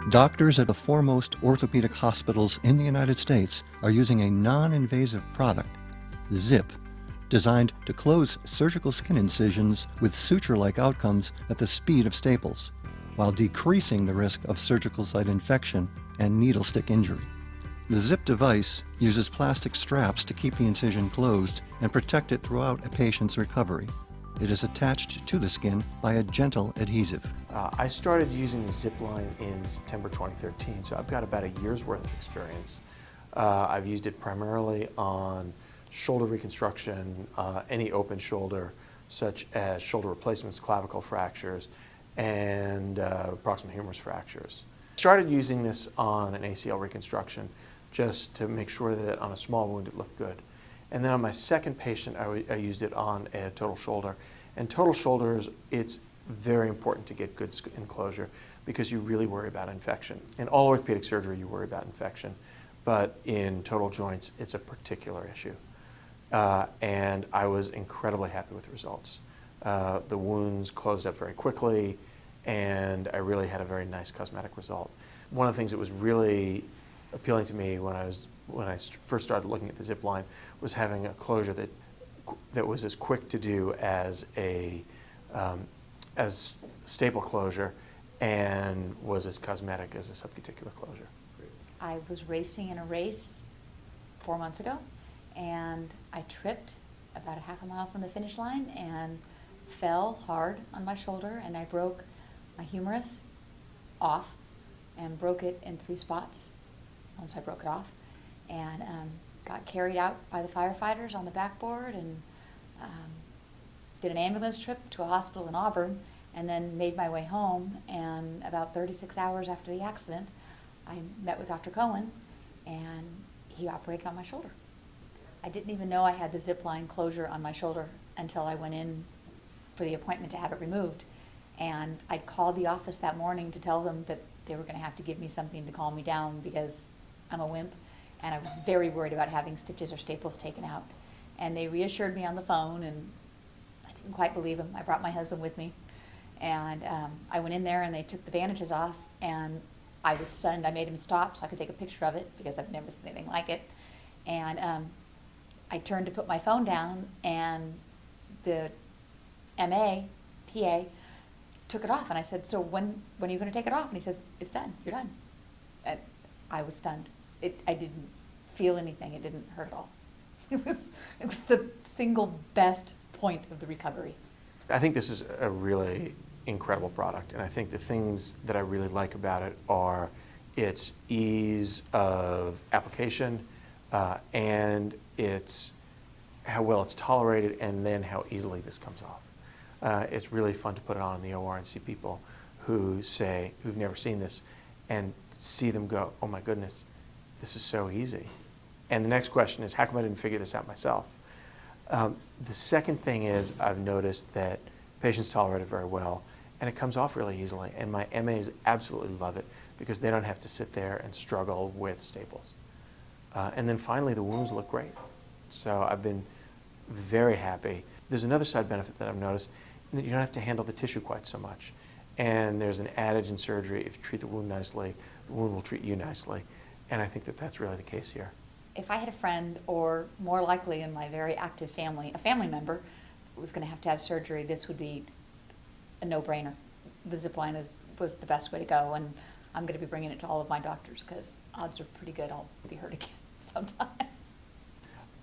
Doctors at the foremost orthopedic hospitals in the United States are using a non-invasive product, ZIP, designed to close surgical skin incisions with suture-like outcomes at the speed of staples, while decreasing the risk of surgical site infection and needle stick injury. The ZIP device uses plastic straps to keep the incision closed and protect it throughout a patient's recovery. It is attached to the skin by a gentle adhesive. I started using the ZIP line in September 2013, so I've got about a year's worth of experience. I've used it primarily on shoulder reconstruction, any open shoulder, such as shoulder replacements, clavicle fractures, and proximal humerus fractures. Started using this on an ACL reconstruction just to make sure that on a small wound it looked good. And then on my second patient, I used it on a total shoulder. And total shoulders, it's very important to get good enclosure because you really worry about infection. In all orthopedic surgery, you worry about infection. But in total joints, it's a particular issue. And I was incredibly happy with the results. The wounds closed up very quickly, and I really had a very nice cosmetic result. One of the things that was really appealing to me when I first started looking at the ZIP line was having a closure that was as quick to do as as staple closure and was as cosmetic as a subcuticular closure. I was racing in a race 4 months ago, and I tripped about a half a mile from the finish line and fell hard on my shoulder, and I broke my humerus off and broke it in 3 spots once I broke it off, and got carried out by the firefighters on the backboard, and did an ambulance trip to a hospital in Auburn, and then made my way home. And about 36 hours after the accident, I met with Dr. Cohen, and he operated on my shoulder. I didn't even know I had the ZIP line closure on my shoulder until I went in for the appointment to have it removed. And I called the office that morning to tell them that they were going to have to give me something to calm me down because I'm a wimp, and I was very worried about having stitches or staples taken out. And they reassured me on the phone, and I didn't quite believe them. I brought my husband with me, and I went in there, and they took the bandages off, and I was stunned. I made him stop so I could take a picture of it because I've never seen anything like it. And I turned to put my phone down, and the PA, took it off, and I said, "So when are you going to take it off?" And he says, "It's done. You're done." And I was stunned. I didn't feel anything. It didn't hurt at all. It was the single best point of the recovery. I think this is a really incredible product, and I think the things that I really like about it are its ease of application and its how well it's tolerated, and then how easily this comes off. It's really fun to put it on in the OR and see people who've never seen this and see them go, "Oh my goodness, this is so easy." And the next question is, how come I didn't figure this out myself? The second thing is I've noticed that patients tolerate it very well, and it comes off really easily. And my MAs absolutely love it because they don't have to sit there and struggle with staples. And then finally, the wounds look great. So I've been very happy. There's another side benefit that I've noticed, that you don't have to handle the tissue quite so much. And there's an adage in surgery, if you treat the wound nicely, the wound will treat you nicely. And I think that that's really the case here. If I had a friend, or more likely in my very active family, a family member who was going to have surgery, this would be a no-brainer. The ZIP line was the best way to go, and I'm going to be bringing it to all of my doctors because odds are pretty good I'll be hurt again sometime.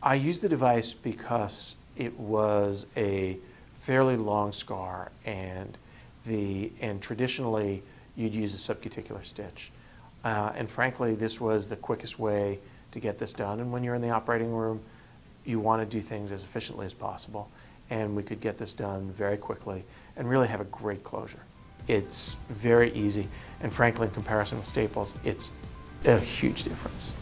I used the device because it was a fairly long scar, and traditionally you'd use a subcuticular stitch. And frankly, this was the quickest way to get this done. And when you're in the operating room, you want to do things as efficiently as possible. And we could get this done very quickly and really have a great closure. It's very easy. And frankly, in comparison with staples, it's a huge difference.